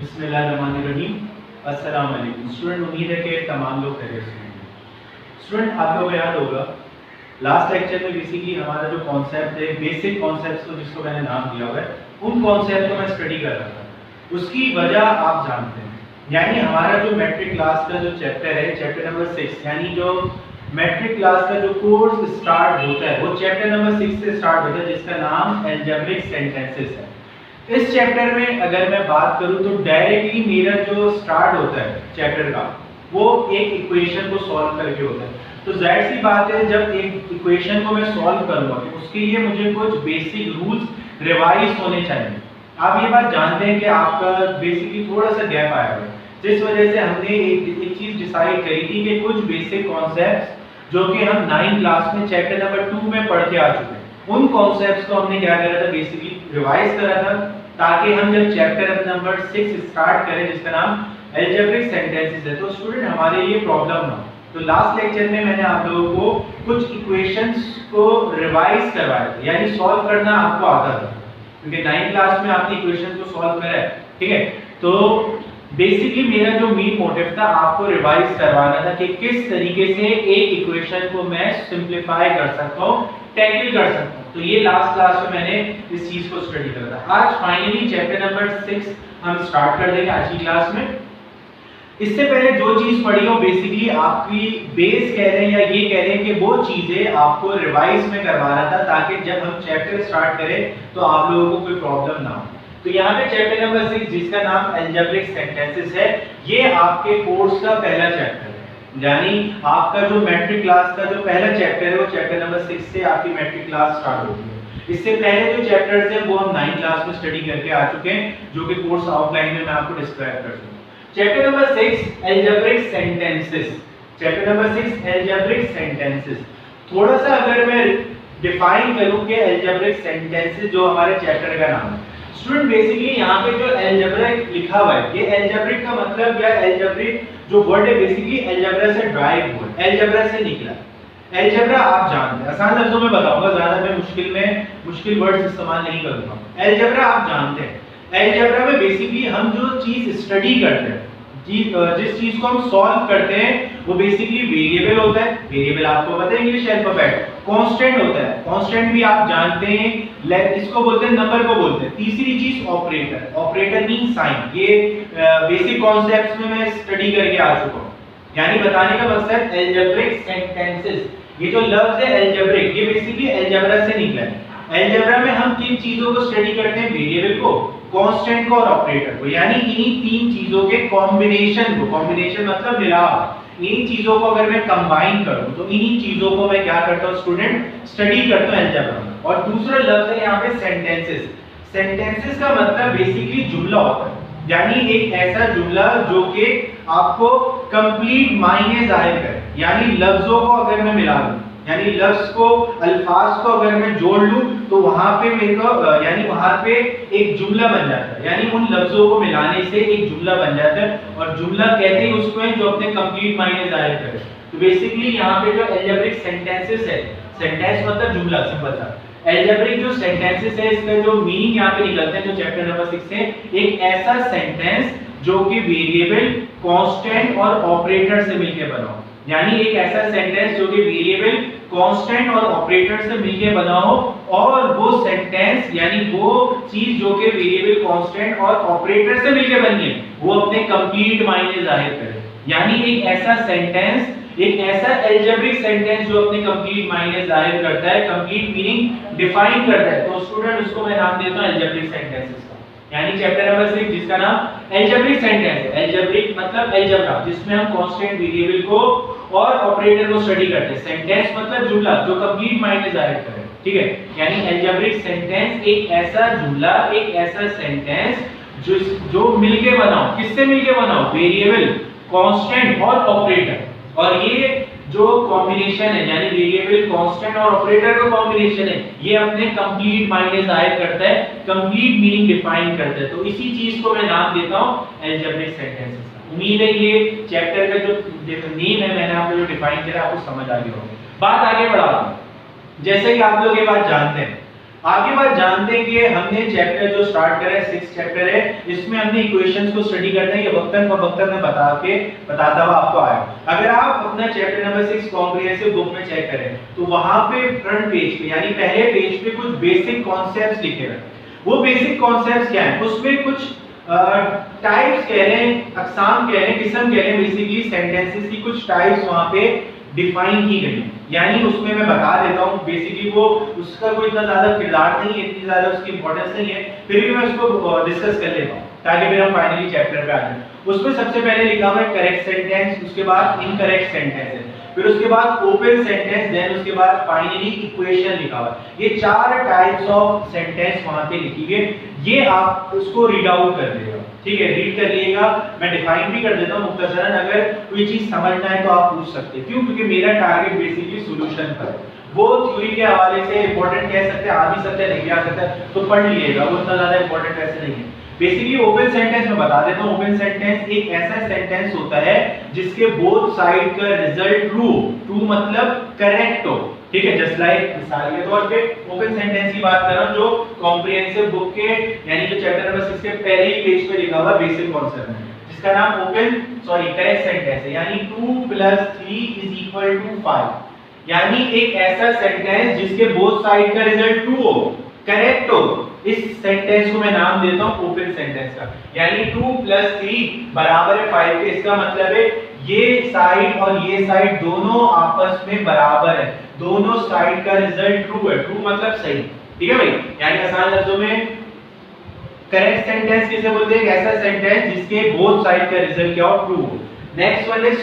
बिस्मिल्लाहिर्रहमानिर्रहीम। अस्सलाम वालेकुम स्टूडेंट, उम्मीद है कि तमाम लोग खैरियत से होंगे। स्टूडेंट, आप लोगों को याद होगा लास्ट लेक्चर में बेसिकली हमारा जो कॉन्सेप्ट है, बेसिक कॉन्सेप्ट्स को जिसको मैंने नाम दिया हुआ है, उन कॉन्सेप्ट को मैं स्टडी कर रहा था। उसकी वजह आप जानते हैं, यानी हमारा जो मैट्रिक क्लास का जो चैप्टर है, चैप्टर नंबर 6, यानी जो मैट्रिक क्लास का जो कोर्स स्टार्ट होता है वो चैप्टर नंबर 6 से स्टार्ट होता है, जिसका नाम अलजेब्रिक सेंटेंसेस है। इस चैप्टर में अगर मैं बात करूं तो डायरेक्टली मेरा जो स्टार्ट होता है चैप्टर का, वो एक इक्वेशन को सॉल्व करके होता है। तो जाहिर सी बात है, जब एक इक्वेशन को मैं सॉल्व करूंगा तो उसके लिए मुझे कुछ बेसिक रूल्स रिवाइज होने चाहिए। आप ये बात जानते हैं कि आपका बेसिकली थोड़ा सा गैप आया है, जिस वजह से हमने एक चीज डिसाइड करी थी कि कुछ बेसिक कॉन्सेप्ट्स जो कि हम 9th क्लास में चैप्टर नंबर 2 में पढ़ के आ चुके हैं, उन कॉन्सेप्ट्स को हमने क्या करा था, बेसिकली रिवाइज करा था, ताकि हम जब चैप्टर नंबर 6 स्टार्ट करें जिसका नाम अलजेब्रिक सेंटेंसेस है, तो स्टूडेंट हमारे लिए प्रॉब्लम ना हो। तो लास्ट लेक्चर में मैंने आप लोगों को कुछ इक्वेशंस को रिवाइज करवाया था, यानी सॉल्व करना आपको आता था, क्योंकि 9th क्लास में आपने इक्वेशन को सॉल्व करा है, ठीक है। तो बेसिकली मेरा जो मेन मोटिव था आपको रिवाइज करवाना था कि किस तरीके से एक इक्वेशन को मैं सिंपलीफाई कर सकता हूँ, टैकल कर सकता हूँ। तो ये लास्ट क्लास में मैंने इस चीज को स्टडी करा था। आज फाइनली चैप्टर नंबर 6 हम स्टार्ट कर देंगे आज की क्लास में। इससे पहले जो चीज पढ़ी हो, बेसिकली आपकी बेस कह रहे हैं या ये कह रहे हैं कि वो चीजें आपको रिवाइज में करवा रहा था, ताकि जब हम चैप्टर स्टार्ट करें तो आप लोगों को कोई प्रॉब्लम ना हो। तो यहाँ पे चैप्टर नंबर 6 जिसका नाम अलजेब्रिक सेंटेंसेस है, ये आपके कोर्स का पहला चैप्टर है, यानी आपका जो मैट्रिक क्लास का जो पहला चैप्टर है वो चैप्टर नंबर 6 से आपकी मैट्रिक क्लास स्टार्ट होती है। इससे पहले जो चैप्टर्स हैं वो हम 9th क्लास में स्टडी करके आ चुके हैं, जो कि कोर्स आउटलाइन में मैं आपको डिस्क्राइब कर दूंगा। Chapter number 6 algebraic sentences, chapter number 6 algebraic sentences. थोड़ा सा अगर मैं डिफाइन करूं कि अलजेब्रिक सेंटेंसेस जो हमारे चैप्टर का नाम है, स्टूडेंट बेसिकली यहाँ पे जो अलजेब्रिक लिखा हुआ है, ये अलजेब्रिक का मतलब या अलजेब्रिक जो वर्ड है बेसिकली अलजेब्रा से ड्राइव हुआ है, अलजेब्रा से निकला। अलजेब्रा आप जानते हैं, आसान लफ्जों में बताऊंगा, ज्यादा मैं मुश्किल वर्ड्स इस्तेमाल नहीं करूंगा। अलजेब्रा आप जानते हैं, अलजेब्रा में बेसिकली हम जो चीज स्टडी करते हैं, जिस चीज को हम सॉल्व करते हैं, वो बेसिकली वेरिएबल होता है। वेरिएबल आपको पता है इंग्लिश अल्फाबेट। कांस्टेंट होता है, कांस्टेंट भी आप जानते हैं, इसको बोलते हैं, नंबर को बोलते हैं। तीसरी चीज ऑपरेटर, ऑपरेटर मीन साइन। ये बेसिक कॉन्सेप्ट्स में मैं स्टडी करके आ चुका हूं। यानी बताने का मकसद अलजेब्रिक सेंटेंसेस, ये जो लफ्ज है अलजेब्रिक, ये बेसिकली अलजेब्रा से निकला है। अलजेब्रा में हम किन चीजों को स्टडी करते हैं, वेरिएबल को, कांस्टेंट को और ऑपरेटर को, यानी इन्हीं तीन चीजों के कॉम्बिनेशन को, कॉम्बिनेशन मतलब मिलाप, इन्हीं चीजों को अगर मैं कंबाइन करूं तो इन्हीं चीजों को मैं क्या करता हूं स्टूडेंट, स्टडी करता हूं अलजेब्रा में। और दूसरा लफ्ज है यहाँ पे सेंटेंसेस। सेंटेंसेस का मतलब बेसिकली जुमला होता है, यानी एक ऐसा जुमला जो कि आपको कंप्लीट मायने जाहिर करे, यानी लफ्जों को अगर मैं मिला दूं, यानी लफ्ज को, अल्फाज को अगर मैं जोड़ लूं तो वहां पे मेरे को यानी वहां पे एक जुमला बन जाता है, यानी उन लफ्जों को मिलाने से एक जुमला बन जाता है। और जुमला कहते हैं उसको है जो अपने कंप्लीट मायने जाहिर करे। तो बेसिकली यहाँ पे जो अलजेब्रिक सेंटेंसेस है, सेंटेंस मतलब जुमला, सिंपल सा। अलजेब्रिक जो सेंटेंसेस है, इसका जो मीनिंग यहाँ पे निकलते हैं जो चैप्टर नंबर 6 से, एक ऐसा सेंटेंस जो कि वेरिएबल, कांस्टेंट और ऑपरेटर से मिलकर बना हो, यानी एक ऐसा सेंटेंस जो कि वेरिएबल, कांस्टेंट और ऑपरेटर से मिलकर बना हो, और वो सेंटेंस यानी वो चीज जो कि वेरिएबल, कांस्टेंट और ऑपरेटर से मिलकर बनी है, वो अपने कंप्लीट मायने जाहिर करे। यानी एक ऐसा सेंटेंस, एक ऐसा अलजेब्रिक सेंटेंस जो अपने कंप्लीट मायने जाहिर करता है, कंप्लीट मीनिंग डिफाइन करता है, तो स्टूडेंट उसको मैं नाम देता हूं अलजेब्रिक सेंटेंसेस का। यानी चैप्टर नंबर 6 जिसका नाम अलजेब्रिक सेंटेंस है। अलजेब्रिक मतलब अलजेब्रा, जिसमें हम कांस्टेंट, वेरिएबल को और ऑपरेटर को स्टडी करते हैं। सेंटेंस मतलब जुमला जो कंप्लीट मायने जाहिर करे, ठीक है। यानी अलजेब्रिक सेंटेंस एक ऐसा जुमला, एक ऐसा सेंटेंस जो मिलके बनाओ, किससे मिलके बनाओ, वेरिएबल, कांस्टेंट और ऑपरेटर। और ये जो कॉम्बिनेशन है, यानी वेरिएबल, कांस्टेंट और ऑपरेटर का कॉम्बिनेशन है, ये अपने कंप्लीट मायने जाहिर करता है, कंप्लीट मीनिंग डिफाइन करता है। तो इसी चीज को मैं नाम देता हूं अलजेब्रिक सेंटेंसेस का। उम्मीद है ये चैप्टर का जो नेम है मैंने आपको जो डिफाइन किया आपको समझ आ गया होगा। बात आगे बढ़ाता हूं। जैसे कि आप लोग ये बात जानते हैं, आगे बात जानते हैं कि हमने चैप्टर जो स्टार्ट करा है 6th चैप्टर है, इसमें हमने इक्वेशंस को स्टडी करना है। ये वक्तन में बताता हुआ आपको आया। अगर आप अपना चैप्टर नंबर 6 कॉम्प्रिहेंसिव बुक में चेक करें तो वहां पे फ्रंट पेज पे यानी पहले पेज पे कुछ बेसिक कॉन्सेप्ट्स लिखे हुए हैं। वो बेसिक कॉन्सेप्ट्स क्या है, उसमें कुछ टाइप्स कह रहे हैं, अकसाम कह रहे हैं, किस्म कह रहे हैं, बेसिकली सेंटेंसेस की कुछ टाइप्स वहां पे डिफाइन की गई है। यानी उसमें मैं बता देता हूं, बेसिकली वो उसका कोई इतना ज्यादा किरदार नहीं है, इतनी ज्यादा उसकी इंपॉर्टेंस नहीं है, फिर भी मैं उसको डिस्कस कर लेता हूं ताकि फिर हम फाइनली चैप्टर पे आ जाएं। उसमें सबसे पहले लिखा हुआ है करेक्ट सेंटेंस, उसके बाद इनकरेक्ट सेंटेंस है, फिर उसके बाद ओपन सेंटेंस, देन उसके बाद फाइनली इक्वेशन लिखा हुआ है। ये 4 टाइप्स ऑफ सेंटेंस वहां पे लिखी है। ये आप उसको रीड आउट कर लेगा, ठीक है, रीड कर लीजिएगा। मैं डिफाइन भी कर देता हूं मुख्तसरन, अगर कोई चीज समझना है तो आप पूछ सकते हैं। क्यों? क्योंकि मेरा टारगेट बेसिकली सॉल्यूशन पर है। वो थ्योरी के हवाले से इंपॉर्टेंट कह सकते हैं, आ भी सकते हैं, नहीं भी आ सकता है, तो पढ़ लीजिएगा, वो इतना ज्यादा इंपॉर्टेंट ऐसे नहीं है। बेसिकली ओपन सेंटेंस में बता देता हूं, ओपन सेंटेंस एक ऐसा सेंटेंस होता है जिसके बोथ साइड का रिजल्ट ट्रू मतलब करेक्ट हो, ठीक है। जस्ट लाइक मिसाल के तौर पे ओपन सेंटेंस की बात कर रहा हूं जो कॉम्प्रिहेंसिव बुक के यानी जो चैप्टर नंबर 6 के पहले ही पेज पे लिखा हुआ बेसिक कॉन्सेप्ट है, जिसका नाम करेक्ट सेंटेंस है, यानी 2 + 3 = 5। यानी एक ऐसा सेंटेंस जिसके बोथ साइड का रिजल्ट ट्रू हो, करेक्ट हो, इस सेंटेंस को मैं नाम देता हूं ओपन सेंटेंस का। यानी 2 + 3 = 5 के, इसका मतलब है ये साइड और ये साइड दोनों आपस में बराबर है, दोनों साइड का रिजल्ट ट्रू है। ट्रू मतलब सही, ठीक है भाई। यानी आसान लफ्जों में करेक्ट सेंटेंस किसे बोलते हैं? ऐसा सेंटेंस जिसके बोथ साइड का रिजल्ट क्या हो, ट्रू हो। Next one is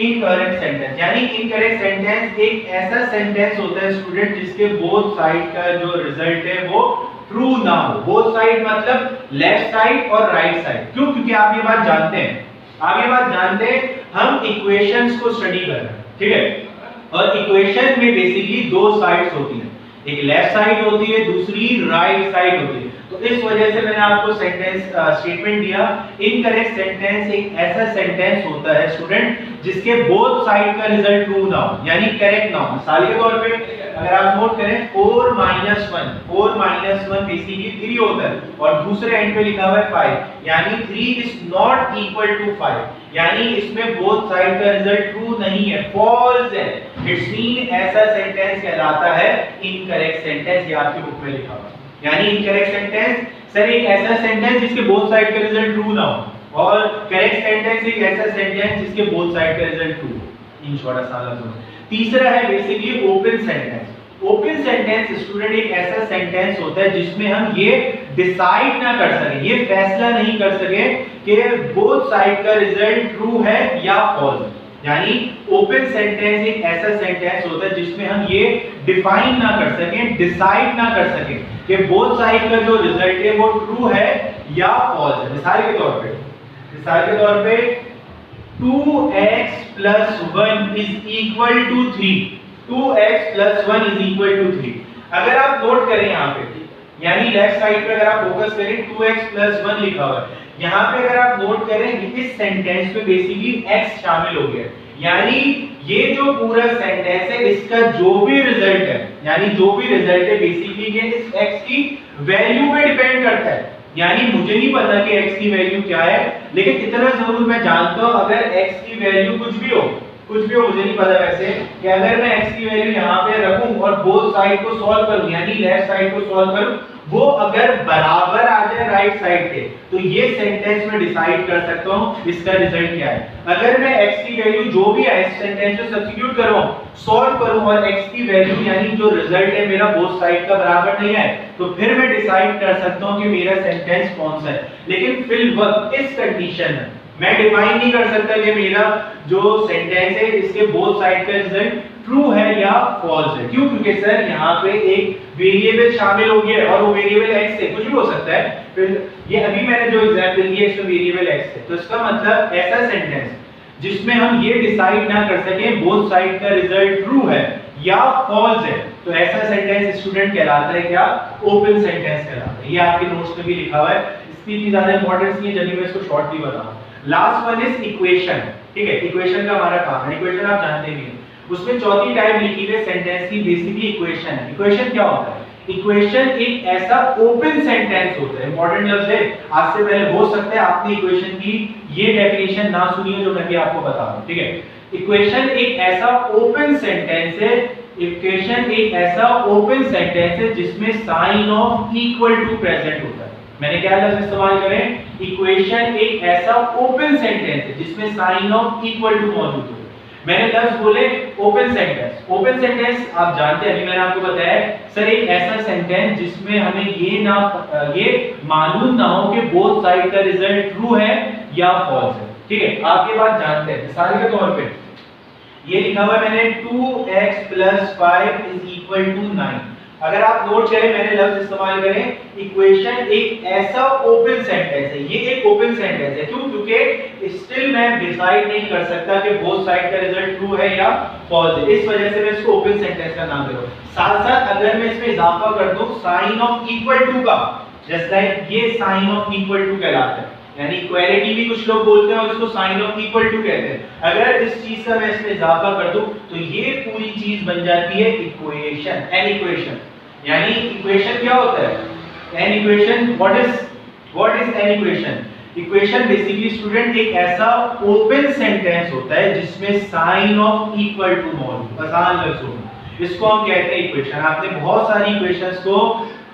incorrect sentence. यानी इनकरेक्ट सेंटेंस एक ऐसा सेंटेंस होता है स्टूडेंट जिसके बोथ साइड का जो रिजल्ट है वो ट्रू ना हो। बोथ साइड मतलब लेफ्ट साइड और राइट साइड। क्यों? क्योंकि आप ये बात जानते हैं, हम इक्वेशंस को स्टडी कर रहे हैं, ठीक है, और इक्वेशन में बेसिकली 2 साइड्स होती हैं, एक लेफ्ट साइड होती है, दूसरी राइट साइड होती है। तो इस वजह से मैंने आपको स्टेटमेंट दिया। इनकरेक्ट सेंटेंस एक ऐसा सेंटेंस होता है स्टूडेंट जिसके बोथ साइड का रिजल्ट ट्रू ना हो, यानी करेक्ट ना हो। मिसाल के तौर पे अगर आप नोट करें 4 - 1 बेसिकली 3 होता है और दूसरे एंड पे लिखा हुआ है 5, यानी 3 इज नॉट इक्वल टू 5, यानी इसमें बोथ साइड का रिजल्ट ट्रू नहीं है, फॉल्स है। इट्स मीन ऐसा सेंटेंस कहलाता है इनकरेक्ट सेंटेंस। ये आपकी बुक में लिखा हुआ है। यानी इनकरेक्ट सेंटेंस सर एक ऐसा सेंटेंस जिसके बोथ साइड का रिजल्ट ट्रू ना हो, और करेक्ट सेंटेंस एक ऐसा सेंटेंस जिसके बोथ साइड का रिजल्ट ट्रू हो। इन शॉर्ट आसान लफ्जों में तीसरा है basically open sentence. Open sentence student एक ऐसा सेंटेंस होता है जिसमें हम ये डिसाइड ना कर सके, ये फैसला नहीं कर सके कि बोथ साइड का रिजल्ट ट्रू है या फॉल्स है। यानी ओपन सेंटेंस एक ऐसा सेंटेंस होता है जिसमें हम ये डिफाइन ना कर सकें, डिसाइड ना कर सकें कि बोथ साइड का जो रिजल्ट है वो ट्रू है या फॉल्स है। मिसाल के तौर पे 2x + 1 = 3, 2x + 1 = 3। अगर आप नोट करें यहाँ पे, यानी लेफ्ट साइड पे अगर आप फोकस करें 2x + 1 लिखा हुआ है, यहाँ पे अगर आप नोट करें इस सेंटेंस पे बेसिकली x शामिल हो गया, यानी ये जो पूरा सेंटेंस है इसका जो भी रिजल्ट है, यानी जो भी रिजल्ट है बेसिकली ये इस x की वैल्यू पे डिपेंड करता है। यानी मुझे नहीं पता कि x की वैल्यू क्या है, लेकिन इतना जरूर मैं जानता हूं अगर x की वैल्यू कुछ भी हो मुझे नहीं पता वैसे कि अगर मैं x की वैल्यू यहाँ पे रखूं और बोथ साइड को सॉल्व करूं, यानी लेफ्ट साइड को सॉल्व करूं, वो अगर बराबर आ जाए राइट साइड के, तो ये सेंटेंस में डिसाइड कर सकता हूं इसका रिजल्ट क्या है। अगर मैं x की वैल्यू जो भी है इस सेंटेंस में सब्स्टिट्यूट करूं, सॉल्व करूं और x की वैल्यू यानी जो रिजल्ट है मेरा बोथ साइड का बराबर नहीं है, तो फिर मैं डिसाइड कर सकता हूं कि मेरा सेंटेंस कौन सा है। लेकिन फिल वक्त इस कंडीशन में मैं डिफाइन नहीं कर सकता कि मेरा जो सेंटेंस है इसके बोथ साइड का रिजल्ट ट्रू है या फॉल्स है। क्यों? क्योंकि सर यहाँ पे एक वेरिएबल शामिल हो गया और वो वेरिएबल x है, कुछ भी हो सकता है। फिर ये अभी मैंने जो एग्जांपल दिया इसमें वेरिएबल x है, तो इसका मतलब ऐसा सेंटेंस जिसमें हम ये डिसाइड ना कर सके बोथ साइड का रिजल्ट ट्रू है या फॉल्स है, तो ऐसा सेंटेंस स्टूडेंट कहलाता है क्या? ओपन सेंटेंस कहलाता है। ये आपके नोट्स में भी लिखा हुआ है, इसकी इतनी ज्यादा इंपॉर्टेंस नहीं है, जल्दी मैं इसको शॉर्टली बताऊं। लास्ट वन इज इक्वेशन, ठीक है। इक्वेशन का हमारा काम है, इक्वेशन आप जानते भी हैं। उसमें चौथी टाइप लिखी है सेंटेंस की, बेसिकली इक्वेशन है। इक्वेशन क्या होता है? इक्वेशन एक ऐसा ओपन सेंटेंस होता है, इंपॉर्टेंट लफ्ज है, आज से पहले हो सकता है आपने इक्वेशन की ये डेफिनेशन ना सुनी हो जो मैं भी आपको बता रहा हूं, ठीक है। इक्वेशन एक ऐसा ओपन सेंटेंस है, इक्वेशन एक ऐसा ओपन सेंटेंस है जिसमें sign of equal to present होता है। मैंने क्या लफ्ज इस्तेमाल करें, इक्वेशन एक ऐसा ओपन सेंटेंस है जिसमें साइन ऑफ इक्वल टू मौजूद हो। मैंने लफ्ज बोले ओपन सेंटेंस। ओपन सेंटेंस आप जानते हैं, अभी मैंने आपको बताया सर एक ऐसा सेंटेंस जिसमें हमें ये मालूम ना हो कि बोथ साइड का रिजल्ट ट्रू है या फॉल्स है, ठीक है। आप ये बात जानते हैं। मिसाल के तौर पे ये लिखा हुआ है मैंने 2x + 5 = 9। अगर आप नोट करें मैंने लफ्ज इस्तेमाल करें इक्वेशन एक ऐसा ओपन सेंटेंस है, ये एक ओपन सेंटेंस है। क्यों? क्योंकि स्टिल मैं डिसाइड नहीं कर सकता कि बोथ साइड का रिजल्ट ट्रू है या फॉल्स है, इस वजह से मैं इसको ओपन सेंटेंस का नाम दे रहा हूं। साथ साथ अगर मैं इसमें इजाफा कर दूं साइन ऑफ इक्वल टू का, जस्ट लाइक ये साइन ऑफ इक्वल टू कहलाता है, यानी इक्वालिटी भी कुछ लोग बोलते हैं और इसको साइन ऑफ इक्वल टू कहते हैं। अगर इस चीज का मैं इसमें इजाफा कर दूं तो ये पूरी चीज बन जाती है इक्वेशन, एन इक्वेशन। यानी इक्वेशन क्या होता है? An equation. What is an equation? Equation basically student एक ऐसा ओपन सेंटेंस होता है जिसमें साइन ऑफ इक्वल टू मौजूद, आसान लफ्जों में इसको हम कहते हैं इक्वेशन। आपने बहुत सारी इक्वेशंस को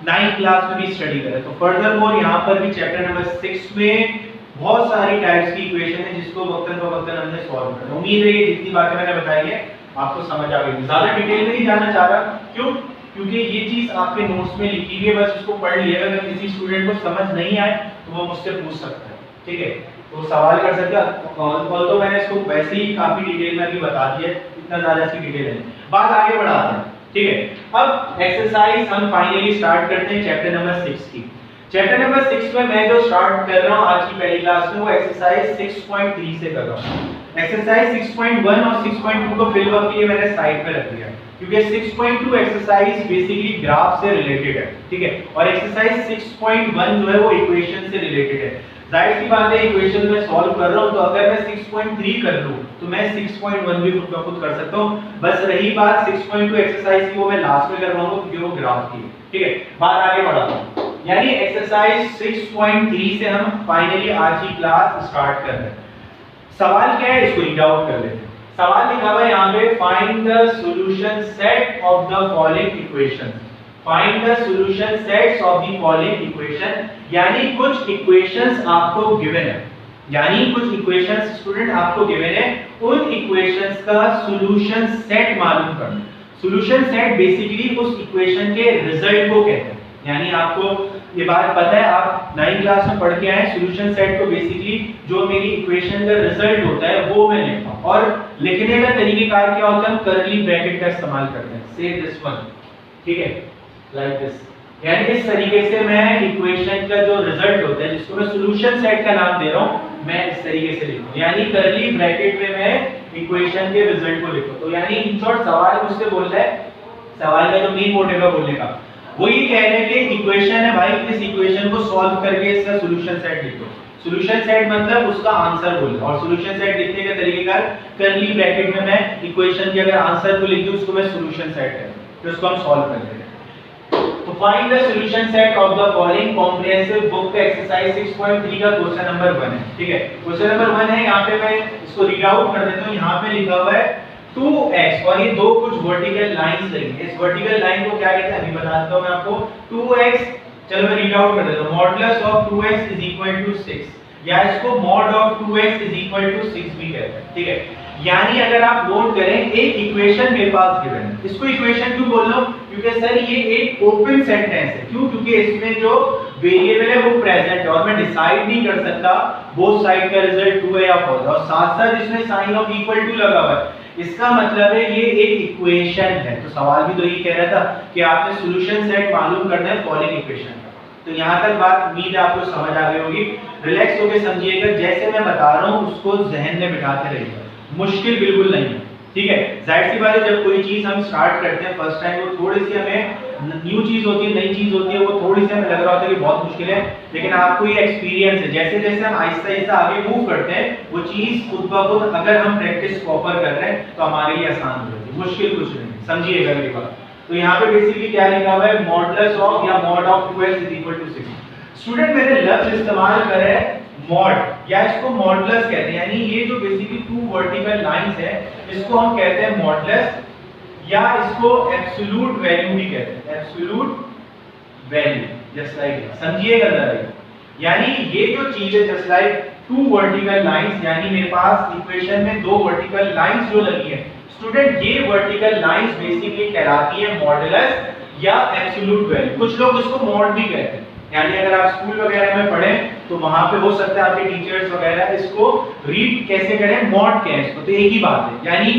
9th क्लास में भी स्टडी करा, तो फर्दर मोर यहाँ पर भी चैप्टर नंबर 6 में बहुत सारी टाइप्स की इक्वेशन है जिसको वक्तन फवक्तन हमने सॉल्व करना। उम्मीद है ये जितनी बातें मैंने बताई है आपको समझ आ गई। ज्यादा डिटेल में नहीं जाना चाह रहा, क्यों? क्योंकि ये चीज आपके नोट्स में लिखी हुई है, बस इसको पढ़ लिया। अगर किसी स्टूडेंट को समझ नहीं आए तो वो मुझसे पूछ सकता है, ठीक है, तो सवाल कर सकते हैं। तो मैंने इसको वैसे ही काफी डिटेल में अभी बता दिया, इतना ज्यादा इसकी डिटेल है। बात आगे बढ़ाते हैं, ठीक है। अब एक्सरसाइज हम फाइनली स्टार्ट करते हैं चैप्टर नंबर 6 की। चैप्टर नंबर 6 में मैं जो स्टार्ट कर रहा हूं आज की पहली क्लास में वो एक्सरसाइज 6.3 से कर रहा हूं। एक्सरसाइज 6.1 और 6.2 को फिल वर्क के लिए मैंने साइड पे रख दिया क्योंकि 6.2 एक्सरसाइज बेसिकली ग्राफ से रिलेटेड है, ठीक है, और एक्सरसाइज 6.1 जो है वो इक्वेशन से रिलेटेड है। जाहिर सी बात है इक्वेशन में सॉल्व कर रहा हूं तो अगर मैं 6.3 कर लूं तो मैं 6.1 भी खुद ब खुद कर सकता हूं। बस रही बात 6.2 एक्सरसाइज की, वो मैं लास्ट में करवाऊंगा क्योंकि वो ग्राफ की है, ठीक है। बात आगे बढ़ाता हूं, यानी एक्सरसाइज 6.3 से हम फाइनली आज की क्लास स्टार्ट कर रहे हैं। सवाल क्या है इसको रीड आउट कर लेते हैं। सवाल लिखा हुआ है यहाँ पे find the solution set of the following equation. Find the solution sets of the following equation, यानी कुछ इक्वेशंस आपको गिवन है, यानी कुछ इक्वेशंस स्टूडेंट आपको गिवन है, उन इक्वेशंस का सॉल्यूशन सेट मालूम करना। सॉल्यूशन सेट बेसिकली उस इक्वेशन के रिजल्ट को कहते हैं। यानी आपको ये बात पता है, आप 9th क्लास में पढ़ के आए, सॉल्यूशन सेट को बेसिकली जो मेरी इक्वेशन का रिजल्ट होता है वो मैं लिखता हूं, और लिखने का तरीकेकार क्या होता है, हम कर्ली ब्रैकेट का इस्तेमाल करते हैं, से दिस वन, ठीक है, लाइक दिस। यानी इस तरीके से मैं इक्वेशन का जो रिजल्ट होता है जिसको मैं सॉल्यूशन सेट का नाम दे रहा हूं, मैं इस तरीके से लिखूं, यानी कर्ली ब्रैकेट में मैं इक्वेशन के रिजल्ट को लिखूं। तो यानी इन शॉर्ट सवाल मुझसे बोल रहा है, सवाल का जो मेन मोटिव है बोलने का वो ये कह रहे हैं कि इक्वेशन है भाई, इस इक्वेशन को सॉल्व करके इसका सॉल्यूशन सेट लिखो। सॉल्यूशन सेट मतलब उसका आंसर बोलना, और सॉल्यूशन सेट लिखने का तरीकेकार कर्ली ब्रैकेट में मैं इक्वेशन के अगर आंसर को लिख दूं उसको मैं सॉल्यूशन सेट कहता हूं, फिर उसको हम सॉल्व कर लेते हैं। तो find the solution set of the following comprehensive book का एक्सरसाइज 6.3 का क्वेश्चन नंबर 1 है, ठीक है। क्वेश्चन नंबर 1 है, यहाँ पे मैं इसको रीड आउट कर देता हूं। यहाँ पे लिखा हुआ है 2x और ये दो कुछ वर्टिकल लाइंस लगी है। इस वर्टिकल लाइन को क्या कहते हैं अभी बताता हूं मैं आपको। 2x, चलो मैं रीड आउट कर देता हूं, मॉडुलस ऑफ 2x = 6, या इसको मॉड ऑफ 2x = 6 भी कहते हैं, ठीक है। यानी अगर आप नोट करें एक इक्वेशन मेरे पास गिवन है, इसको इक्वेशन क्यों बोल रहा हूं, क्योंकि सर ये एक ओपन सेंटेंस है। क्यों? क्योंकि इसमें जो वेरिएबल है वो प्रेजेंट है और मैं डिसाइड नहीं कर सकता बोथ साइड का रिजल्ट ट्रू है या फॉल्स, और साथ साथ इसमें साइन ऑफ इक्वल टू लगा हुआ है। इसका मतलब है ये एक इक्वेशन है। तो सवाल भी तो यही कह रहा था कि आपने सॉल्यूशन सेट मालूम करना है फॉलोइंग इक्वेशन का। तो यहाँ तक बात उम्मीद है आपको समझ आ गई होगी। रिलैक्स होकर समझिएगा, जैसे मैं बता रहा हूँ उसको जहन में बिठाते रहिएगा, मुश्किल बिल्कुल नहीं है, ठीक है। जाहिर सी बात है जब कोई चीज हम स्टार्ट करते हैं फर्स्ट टाइम, वो थोड़ी सी हमें न्यू चीज होती है, नई चीज होती है, वो थोड़ी सी हमें लग रहा होता है कि बहुत मुश्किल है, लेकिन आपको ये एक्सपीरियंस है, जैसे जैसे हम आहिस्ता आहिस्ता आगे मूव करते हैं वो चीज खुद ब खुद अगर हम प्रैक्टिस प्रॉपर कर रहे हैं तो हमारे लिए आसान हो जाती है, मुश्किल कुछ नहीं, समझिएगा मेरी बात। तो यहाँ पे बेसिकली क्या लिखा हुआ है, मॉडुलस ऑफ या mod of 2x is equal to 6। Student मैंने लफ्ज इस्तेमाल करा है मॉड या इसको मॉडुलस कहते हैं, यानी ये जो बेसिकली टू वर्टिकल लाइंस है इसको हम कहते हैं मॉडुलस या इसको एब्सोल्यूट वैल्यू भी कहते हैं, एब्सोल्यूट वैल्यू, जस्ट लाइक, समझिएगा जरा, यानी ये जो चीज है just like two vertical lines, यानी मेरे पास इक्वेशन में दो वर्टिकल लाइंस जो लगी है स्टूडेंट, ये वर्टिकल लाइंस बेसिकली कहलाती है मॉडुलस या एब्सोल्यूट वैल्यू। कुछ लोग इसको मॉड भी कहते हैं, यानी अगर आप स्कूल वगैरह में पढ़ें तो वहां पे हो सकता है आपके टीचर्स वगैरह इसको रीड कैसे करें, मॉड कहें इसको, तो एक ही बात है, यानी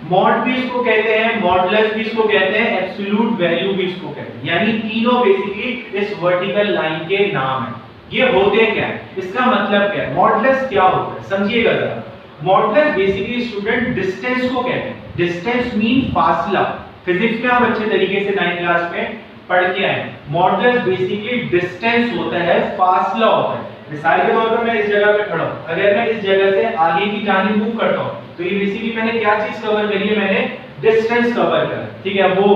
मॉड भी इसको कहते हैं, मॉडुलस भी इसको कहते हैं, एब्सोल्यूट वैल्यू भी इसको कहते हैं, यानी तीनों बेसिकली इस वर्टिकल लाइन के नाम है। ये होते क्या है, इसका मतलब क्या है, मॉडुलस क्या होता है समझिएगा जरा। मॉडुलस बेसिकली स्टूडेंट डिस्टेंस को कहते हैं, डिस्टेंस मीन फासला, फिजिक्स में आप अच्छे तरीके से 9th क्लास में पढ़ के आए। मॉडुलस बेसिकली डिस्टेंस होता है, फासला होता है। मिसाल के तौर पर मैं इस जगह पे खड़ा हूं, अगर मैं इस जगह से आगे की जानिब मूव करता हूं तो ये बेसिकली मैंने क्या चीज कवर करी है, मैंने डिस्टेंस कवर करा, ठीक है। वो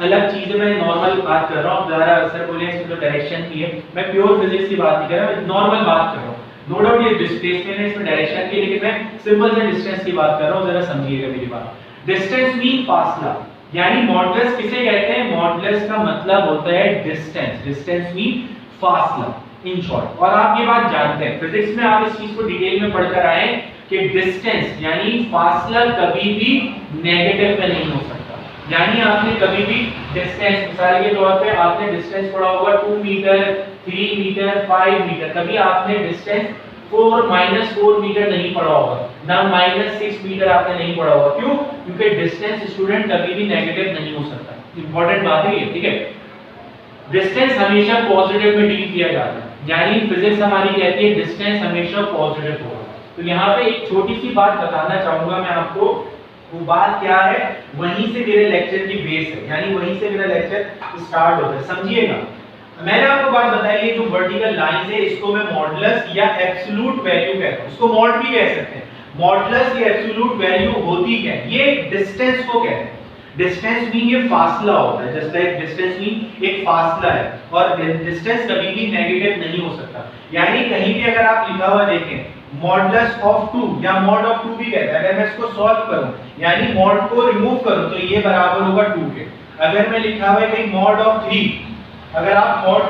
अलग चीज है, मैं नॉर्मल बात कर रहा हूं, ज़रा सर बोले इसमें तो डायरेक्शन की है, मैं प्योर फिजिक्स की बात नहीं कर रहा, मैं नॉर्मल बात कर रहा हूं। नो डाउट ये डिस्प्लेसमेंट है, इसमें डायरेक्शन की, लेकिन मैं सिंपल से डिस्टेंस की बात कर रहा हूं, जरा समझिएगा मेरी बात। डिस्टेंस मीन फासला, यानी मॉडुलस किसे कहते हैं, मॉडुलस का मतलब होता है डिस्टेंस, डिस्टेंस मीन फासला इन शॉर्ट। और आप ये बात जानते हैं, फिजिक्स में आप इस चीज को डिटेल में पढ़कर आए कि डिस्टेंस यानी फासला कभी भी नेगेटिव में नहीं हो सकता, यानी आपने कभी भी डिस्टेंस, मिसाल के तौर पे आपने डिस्टेंस पढ़ा होगा 2 मीटर, 3 मीटर, 5 मीटर, कभी आपने डिस्टेंस 4 -4 मीटर नहीं पढ़ा होगा, ना -6 मीटर आपने नहीं पढ़ा होगा। क्यों? क्योंकि डिस्टेंस स्टूडेंट कभी भी नेगेटिव नहीं हो सकता, इंपॉर्टेंट बात है ये, ठीक है। डिस्टेंस हमेशा पॉजिटिव में डील किया जाता है, यानी फिजिक्स हमारी कहती है डिस्टेंस हमेशा पॉजिटिव होगा। तो यहाँ पे एक छोटी सी बात बताना चाहूंगा मैं आपको, वो बात क्या है, वहीं से मेरे लेक्चर की बेस है, यानी वहीं से मेरा लेक्चर स्टार्ट होता है, समझिएगा। मैंने आपको बात बताई है जो वर्टिकल लाइन है इसको मैं मॉडुलस या एब्सोल्यूट वैल्यू कहता हूं, इसको मॉड भी कह सकते हैं। मॉडुलस या एब्सोल्यूट वैल्यू होती क्या है, ये डिस्टेंस को कहते हैं। डिस्टेंस मीन ये फासला होता है, जस्ट लाइक डिस्टेंस मीन एक फासला है, और डिस्टेंस कभी भी नेगेटिव नहीं हो सकता। यानी कहीं भी अगर आप लिखा हुआ देखें मॉडुलस ऑफ 2 या मॉड ऑफ 2 भी कहते हैं, अगर मैं इसको सॉल्व करूं यानी मॉड को रिमूव करूं तो ये बराबर होगा 2 के। अगर मैं लिखा हुआ है कहीं मॉड ऑफ 3, अगर आप मॉड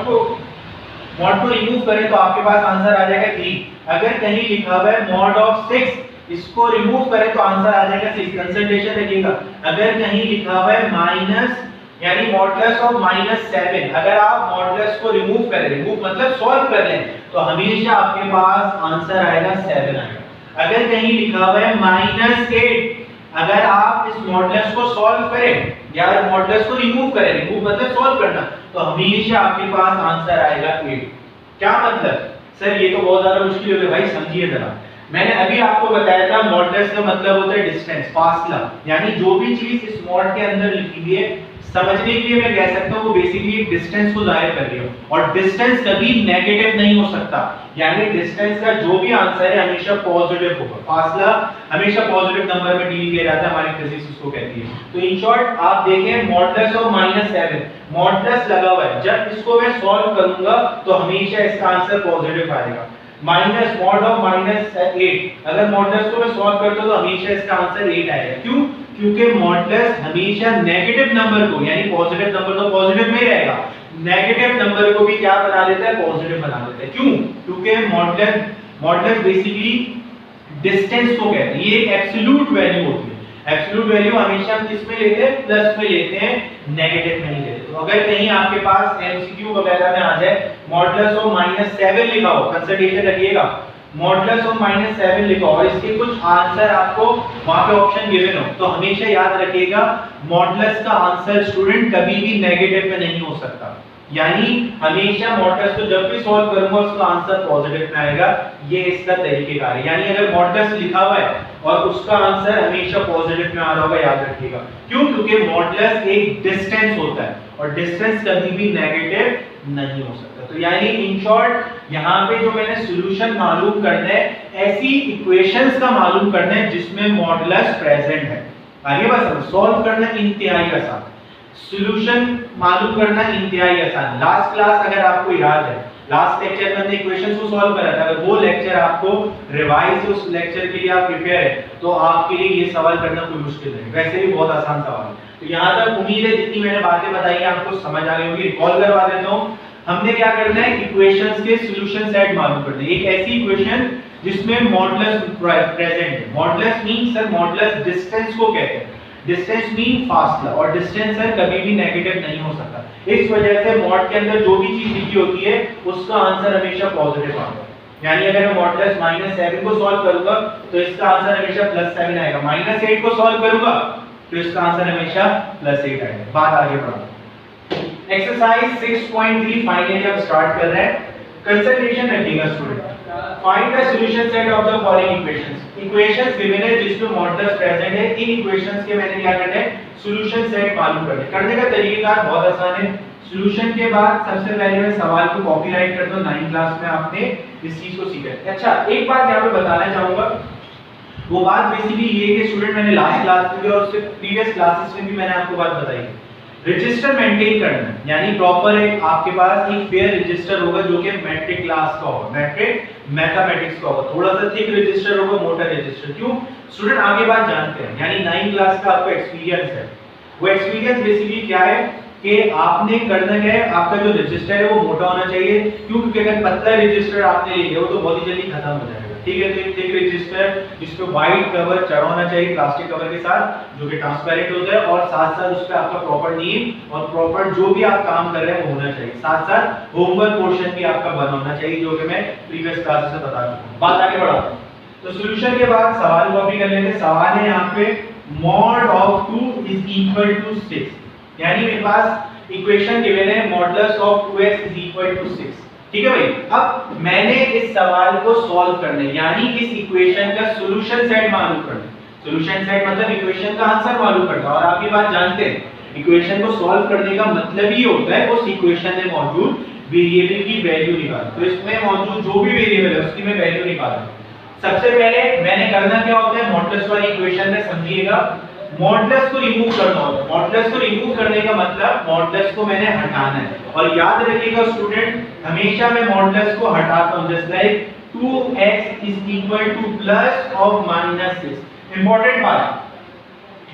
को रिमूव करें तो आपके पास आंसर आ जाएगा 3। अगर कहीं लिखा हुआ है मॉड ऑफ 6, इसको रिमूव करें तो आंसर आ जाएगा 6, कंसंट्रेशन रखिएगा। अगर कहीं लिखा हुआ है माइनस यानी मॉडुलस ऑफ -7, अगर आप मॉडुलस को रिमूव करें, रिमूव मतलब सॉल्व कर लें, तो हमेशा आपके पास आंसर आएगा 7 आएगा। अगर कहीं लिखा हुआ है -8, अगर आप इस मॉडुलस को सॉल्व करें या मॉडुलस को रिमूव करें, रिमूव मतलब सॉल्व करना, तो हमेशा आपके पास आंसर आएगा 8। क्या मतलब सर ये तो बहुत ज्यादा मुश्किल हो गया, भाई समझिए जरा। मैंने अभी आपको बताया था मॉडुलस का मतलब होता है डिस्टेंस, फासला, यानी जो भी चीज इस मॉड के अंदर लिखी हुई है समझने के लिए मैं कह सकता हूं वो बेसिकली एक डिस्टेंस को जाहिर कर रही है, और डिस्टेंस कभी नेगेटिव नहीं हो सकता, यानी डिस्टेंस का जो भी आंसर है हमेशा पॉजिटिव होगा। फासला हमेशा पॉजिटिव नंबर में डील किया जाता है, हमारी फिजिक्स उसको कहती है। तो इन शॉर्ट आप देखें मॉडुलस ऑफ -7, मॉडुलस लगा हुआ है, जब इसको मैं सॉल्व करूंगा तो हमेशा इसका आंसर पॉजिटिव आएगा। माइनस मॉड ऑफ -8, अगर मॉडुलस को मैं सॉल्व करता हूं तो हमेशा इसका आंसर 8 आएगा। क्यों? क्योंकि मॉडुलस हमेशा नेगेटिव नंबर को, यानी पॉजिटिव नंबर तो पॉजिटिव में ही रहेगा, नेगेटिव नंबर को भी क्या बना लेता है, पॉजिटिव बना लेता है। क्यों? क्योंकि मॉडुलस बेसिकली डिस्टेंस को कहते हैं, ये एक एब्सोल्यूट वैल्यू होती है। एब्सोल्यूट वैल्यू हमेशा हम किस में लेते हैं, प्लस में लेते हैं, नेगेटिव में नहीं लेते। तो अगर कहीं आपके पास एमसीक्यू वगैरह में आ जाए मॉडुलस ऑफ -7 लिखा हो, कंसिडरेशन रखिएगा, मॉडुलस ऑफ -7 लिखा हो और इसके कुछ आंसर आपको वहां पे ऑप्शन गिवन हो, तो हमेशा याद रखिएगा मॉडुलस का आंसर स्टूडेंट कभी भी नेगेटिव में नहीं हो सकता, यानी हमेशा मॉडुलस को जब भी सॉल्व करूंगा उसका आंसर पॉजिटिव में आएगा। ये इसका तरीकेकार है, यानी अगर मॉडुलस लिखा हुआ है और उसका आंसर हमेशा पॉजिटिव में आ रहा होगा, याद रखिएगा। क्यों? क्योंकि मॉडुलस एक डिस्टेंस होता है और डिस्टेंस कभी भी नेगेटिव नहीं हो सकता। तो यानी इन शॉर्ट यहाँ पे जो मैंने सॉल्यूशन मालूम करना है, ऐसी इक्वेशंस का मालूम करना है जिसमें मॉडुलस प्रेजेंट है। आगे बस सॉल्व करना इंतहाई आसान। सॉल्यूशन मालूम करना इंतहाई आसान। लास्ट क्लास अगर आपको याद है, लास्ट लेक्चर में हमने इक्वेशंस को सॉल्व करा था, अगर वो लेक्चर आपको रिवाइज उस लेक्चर के लिए आप प्रिपेयर है तो आपके लिए ये सवाल करना कोई मुश्किल नहीं, वैसे भी बहुत आसान सवाल है। तो यहाँ तक उम्मीद है जितनी मैंने बातें बताई आपको समझ आ गई होगी। रिकॉल करवा देता हूँ, हमने क्या करना है, इक्वेशंस के सॉल्यूशन सेट मालूम करना है। एक ऐसी इक्वेशन जिसमें मॉडुलस प्रेजेंट है। Modulus mean sir, modulus distance को कहते हैं, डिस्टेंस मीन फासला, और डिस्टेंस सर कभी भी नेगेटिव नहीं हो सकता। इस वजह से मॉड के अंदर जो भी चीज लिखी होती है उसका आंसर हमेशा पॉजिटिव आता है। यानी अगर मैं मॉडुलस -7 को सॉल्व करूंगा तो इसका आंसर हमेशा +7 आएगा। -8 को सॉल्व करूंगा तो इसका आंसर हमेशा +8 आएगा। बात आगे बढ़ाते हैं। एक्सरसाइज 6.3 फाइनली अब स्टार्ट कर रहे हैं। कंसंट्रेशन रखिएगा student. Find the solution set of the following equations. Equations given है जिसमें मॉडुलस प्रेजेंट है। इन इक्वेशंस के मैंने क्या करना है, सॉल्यूशन सेट मालूम करने का तरीका बहुत आसान है। सॉल्यूशन के बाद सबसे पहले मैं सवाल को कॉपी राइट करता हूं। 9th क्लास में आपने इस चीज को सीखा है। अच्छा, एक बात यहां पे बताना चाहूंगा, वो बात बेसिकली ये है कि स्टूडेंट मैंने लास्ट क्लास में भी और उससे प्रीवियस क्लासेस में भी मैंने आपको बात बताई, रजिस्टर मेंटेन करना, यानी प्रॉपर एक आपके पास एक फेयर रजिस्टर होगा जो कि मैट्रिक क्लास का होगा, मैट्रिक मैथमेटिक्स का होगा। थोड़ा सा थिक रजिस्टर होगा, मोटा रजिस्टर। क्यों स्टूडेंट आगे बात जानते हैं, यानी 9th क्लास का आपको एक्सपीरियंस है। वो एक्सपीरियंस बेसिकली क्या है कि आपने करना क्या है, आपका जो रजिस्टर है वो मोटा होना चाहिए। क्योंकि अगर पतला रजिस्टर आपने ले लिया वो तो बहुत ही जल्दी खत्म हो जाएगा। ठीक है, तो एक थिक रजिस्टर जिसपे व्हाइट कवर चढ़ा होना चाहिए प्लास्टिक कवर के साथ, जो कि ट्रांसपेरेंट होता है, और साथ साथ उस पे आपका प्रॉपर नेम और प्रॉपर जो भी आप काम कर रहे हैं वो होना चाहिए। साथ साथ होमवर्क पोर्शन भी आपका बना होना चाहिए, जो कि मैं प्रीवियस क्लास से बता चुका हूं। बात आगे बढ़ाते हैं। तो सॉल्यूशन के बाद सवाल कॉपी कर लेते हैं। सवाल है यहाँ पे mod of 2 is equal to 6, यानी मेरे पास इक्वेशन गिवन है modulus of 2x is equal to 6। ठीक है भाई, अब मैंने इस सवाल को सॉल्व करना है, यानी इस इक्वेशन का सॉल्यूशन सेट मालूम करना है। सॉल्यूशन सेट मतलब इक्वेशन का आंसर मालूम करना है। और आप ये बात जानते हैं, इक्वेशन को सॉल्व करने का मतलब ही होता है उस इक्वेशन में मौजूद वेरिएबल की वैल्यू निकालना। तो इसमें मौजूद जो भी वेरिएबल है उसकी मैं वैल्यू निकालना। सबसे पहले मैंने करना क्या होता है, मॉडुलस वाली इक्वेशन में समझिएगा, मॉडुलस को रिमूव करना होता है। मॉडुलस को रिमूव करने का मतलब मॉडुलस को मैंने हटाना है। और याद रखिएगा स्टूडेंट, हमेशा मैं मॉडुलस को हटाता हूं, जैसे like 2x is equal to plus of minus 6। Important बात,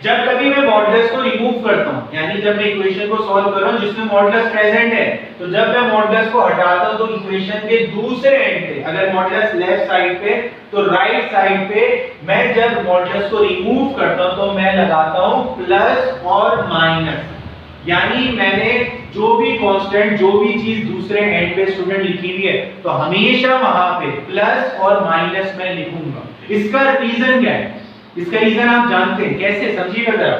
जब कभी मैं मॉडुलस को रिमूव करता हूं, यानी जब मैं इक्वेशन को सॉल्व कर रहा हूं जिसमें मॉडुलस प्रेजेंट है, तो जब मैं मॉडुलस को हटाता हूं तो इक्वेशन के दूसरे एंड पे, अगर मॉडुलस लेफ्ट साइड पे तो राइट साइड पे मैं जब मॉडुलस को रिमूव करता हूं तो मैं लगाता हूं प्लस और माइनस। यानी मैंने जो भी कांस्टेंट, जो भी चीज दूसरे एंड पे स्टूडेंट लिखी हुई है तो हमेशा वहां पे प्लस और माइनस मैं लिखूंगा। इसका रीजन क्या है, इसका रीजन आप जानते हैं, कैसे समझिएगा जरा।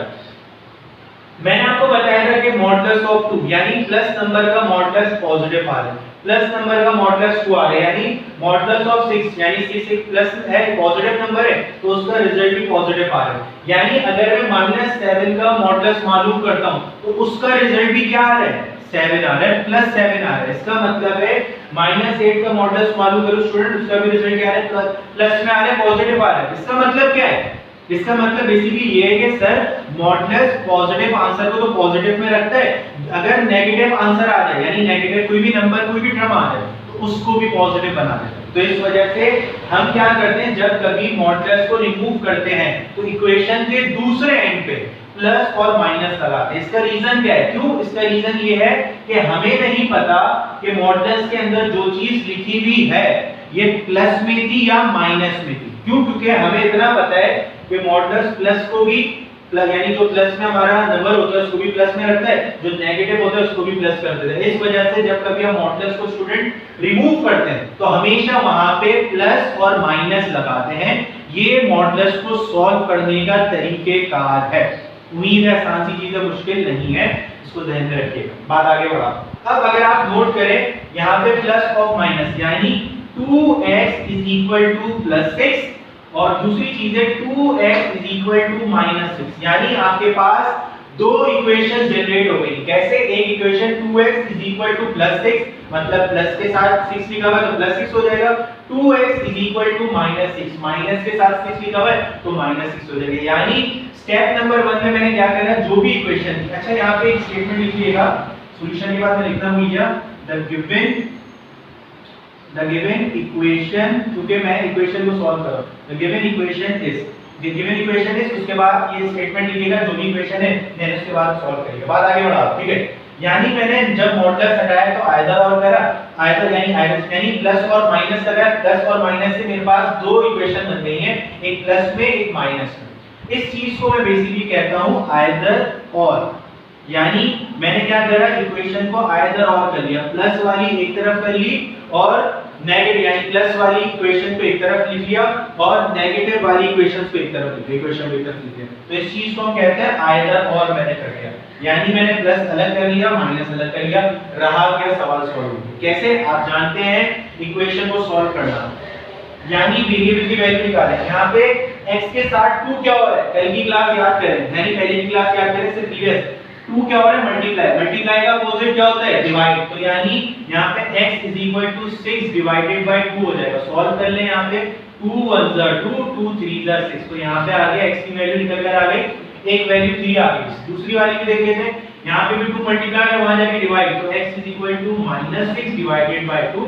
मैंने आपको बताया था कि मॉडुलस ऑफ 2 यानी प्लस नंबर का मॉडुलस पॉजिटिव आ रहा है, प्लस नंबर का मॉडुलस 2 आ रहा है, यानी मॉडुलस ऑफ 6 यानी 6 एक प्लस है, पॉजिटिव नंबर है, तो उसका रिजल्ट भी पॉजिटिव आ रहा है। यानी अगर मैं -7 का मॉडुलस मालूम करता हूं तो उसका रिजल्ट भी क्या आ रहा है, 7 आ रहा है, +7 आ रहा है। इसका मतलब है -8 का मॉडुलस मालूम करो स्टूडेंट, उसका भी रिजल्ट क्या आ रहा है, प्लस में आ रहा है, पॉजिटिव आ रहा है। इसका मतलब क्या है, इसका मतलब बेसिकली ये है कि सर मॉडुलस पॉजिटिव आंसर को तो पॉजिटिव में रखता है, अगर नेगेटिव आंसर आ जाए यानी नेगेटिव कोई भी नंबर, कोई भी टर्म आ जाए तो उसको भी पॉजिटिव बना देता है। तो इस वजह से हम क्या करते हैं, जब कभी मॉडुलस को रिमूव करते हैं तो इक्वेशन के दूसरे एंड पे प्लस और माइनस लगाते हैं। इसका रीजन क्या है, क्यों, इसका रीजन ये है कि हमें नहीं पता कि मॉडुलस के अंदर जो चीज लिखी हुई है ये प्लस में थी या माइनस में थी। क्यों, क्योंकि हमें इतना पता है कि मॉडुलस प्लस को भी प्लस, यानी जो प्लस में हमारा नंबर होता है उसको भी प्लस में रखता है, जो नेगेटिव होता है उसको भी प्लस कर देता है। इस वजह से जब कभी हम मॉडुलस को स्टूडेंट रिमूव करते हैं तो हमेशा वहां पे प्लस और माइनस लगाते हैं। ये मॉडुलस को सॉल्व करने का तरीकेकार है। उम्मीद है आसान सी चीज है, मुश्किल नहीं है, इसको ध्यान में रखिएगा। बात आगे बढ़ा। अब अगर आप नोट करें यहाँ पे प्लस और माइनस, यानी 2x is equal to +6 और दूसरी चीज है 2x is equal to -6, यानी आपके पास दो इक्वेशन जनरेट हो गई। कैसे, एक equation 2x is equal to +6 मतलब प्लस के साथ 6 लिखा हुआ है तो +6 हो जाएगा, 2x is equal to -6 minus के साथ 6 लिखा हुआ है तो -6 हो जाएगा। यानी स्टेप नंबर 1 में मैंने क्या करना, जो भी इक्वेशन थी, अच्छा यहाँ पे एक स्टेटमेंट लिखिएगा सॉल्यूशन के बाद मैं लिखना भूल गया, द गिवन इक्वेशन, क्योंकि मैं इक्वेशन को सॉल्व कर रहा हूं, द गिवन इक्वेशन इज, उसके बाद ये स्टेटमेंट लिखिएगा जो भी इक्वेशन है देन उसके बाद सॉल्व करिएगा, बात आगे बढ़ाओ, ठीक है। यानी मैंने जब मॉडुलस हटाया तो आइदर और करा, आइदर यानी प्लस और माइनस लगा, प्लस और माइनस से मेरे पास दो इक्वेशन बन गई हैं, एक प्लस में एक माइनस में। इस चीज को मैं बेसिकली कहता हूं आइदर और, यानी मैंने क्या करा, इक्वेशन को आइदर और कर लिया, प्लस वाली एक तरफ कर ली और नेगेटिव यानी प्लस वाली इक्वेशन को एक तरफ लिख लिया और नेगेटिव वाली इक्वेशंस को एक तरफ लिख लिया, इक्वेशन को एक तरफ लिख लिया, तो इस चीज को हम कहते हैं आइदर और मैंने कर दिया। यानी मैंने प्लस अलग कर लिया, माइनस अलग कर लिया, रहा क्या, सवाल सॉल्व हो गया। कैसे, आप जानते हैं इक्वेशन को सॉल्व करना, यानी वेरिएबल की वैल्यू निकालें। यहाँ पे x के साथ 2 क्या हो रहा है, कल की क्लास याद करें, यानी पहले की क्लास याद करें, सिर्फ प्रीवियस 2 क्या हो रहा है, मल्टीप्लाई, मल्टीप्लाई का अपोजिट क्या होता है, डिवाइड, तो यानी यहाँ पे x is equal to 6 divided by 2 हो जाएगा। सॉल्व कर लें, यहाँ पे 2 1 जा 2 2 3 जा 6, तो यहाँ पे आ गया x की वैल्यू निकल कर आ गई, एक वैल्यू 3 आ गई। दूसरी वाली भी देख लेते हैं, यहाँ पे भी 2 मल्टीप्लाई है, वहां जाके डिवाइड, तो x is equal to -6 divided by 2,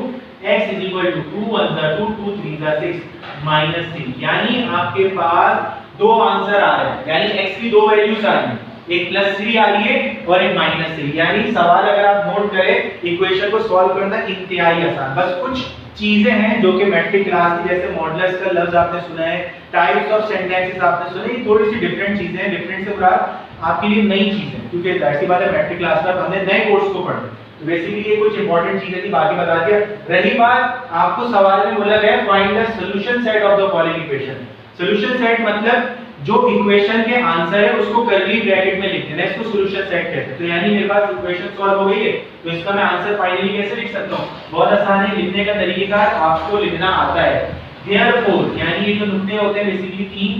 x is equal to 2 1 जा 2 2 3 जा 6 -3, यानी आपके पास दो आंसर आ रहे हैं, यानी x की दो वैल्यूज आ रही हैं, एक +3 आ रही है और एक -3, यानी सवाल अगर आप नोट करें, इक्वेशन को सॉल्व करना इंतहाई आसान, बस कुछ चीजें हैं जो कि मैट्रिक क्लास की, जैसे मॉडुलस का लफ्ज आपने सुना है, टाइप्स ऑफ सेंटेंसेस आपने सुने, ये थोड़ी सी डिफरेंट चीजें हैं, डिफरेंट से मुराद आपके लिए नई चीजें, क्योंकि जाहिर सी बात है मैट्रिक क्लास में हमने नए कोर्स को पढ़ना, तो बेसिकली ये कुछ इंपॉर्टेंट चीजें थी, बाकी बता दिया। रही बात, आपको सवाल में बोला गया find the solution set of the following equation. Solution set मतलब जो इक्वेशन के आंसर है उसको कर्ली ब्रैकेट में लिख देना, इसको सॉल्यूशन सेट कहते हैं। तो यानी मेरे पास इक्वेशन सॉल्व हो गई है, तो इसका मैं आंसर फाइनली कैसे लिख सकता हूं, बहुत आसान है, लिखने का तरीका आपको लिखना आता है। देयरफॉर, यानी ये जो नुक्ते होते हैं बेसिकली 3,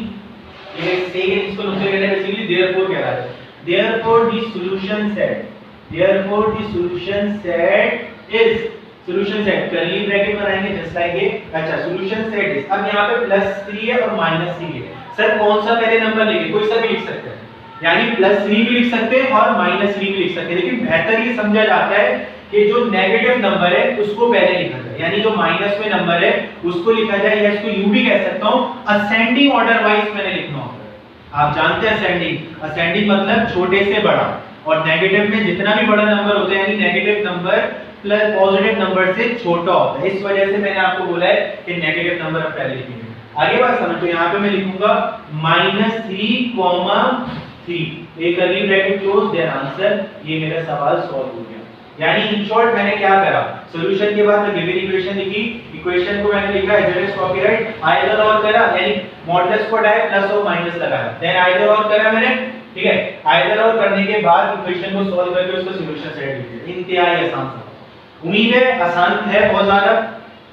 ये से इसको नुक्ते कहते हैं, बेसिकली देयरफॉर कहलाता है। Therefore the solution set, therefore the solution set is, solution set curly bracket बनाएंगे जस्ट लाइक ये, अच्छा सॉल्यूशन सेट इज, अब यहाँ पे +3 है और -3 है, सर कौन सा पहले नंबर लेंगे, कोई सा भी लिख सकते हैं, यानी +3 भी लिख सकते हैं और -3 भी लिख सकते हैं, लेकिन बेहतर ये समझा जाता है कि जो नेगेटिव नंबर है उसको पहले लिखा जाए, यानी जो माइनस में नंबर है उसको लिखा जाए, या इसको यूं भी कह सकता हूं असेंडिंग ऑर्डर वाइज मैंने लिखना होता है। आप जानते हैं असेंडिंग मतलब छोटे से बड़ा, और नेगेटिव में जितना भी बड़ा नंबर होता है, यानी negative number plus positive number से छोटा होता है, इस वजह से मैंने आपको बोला है कि नेगेटिव नंबर आप पहले लिखेंगे। आगे बात समझ, तो यहाँ पे मैं लिखूंगा -3, एक curly bracket close, then answer, ये मेरा सवाल सॉल्व हो गया। यानी इन शॉर्ट मैंने क्या करा, सॉल्यूशन के बाद गिवन इक्वेशन लिखी, इक्वेशन को मैंने लिखा as it is copy right, either और करा, यानी मॉडुलस को हटाया, प्लस और माइनस लगाया, देन आइदर और करा मैंने, ठीक है, आइदर और करने के बाद इक्वेशन को सॉल्व करके उसका सॉल्यूशन सेट लिख दिया, इंतहाई आसान था। उम्मीद है आसान है बहुत ज्यादा,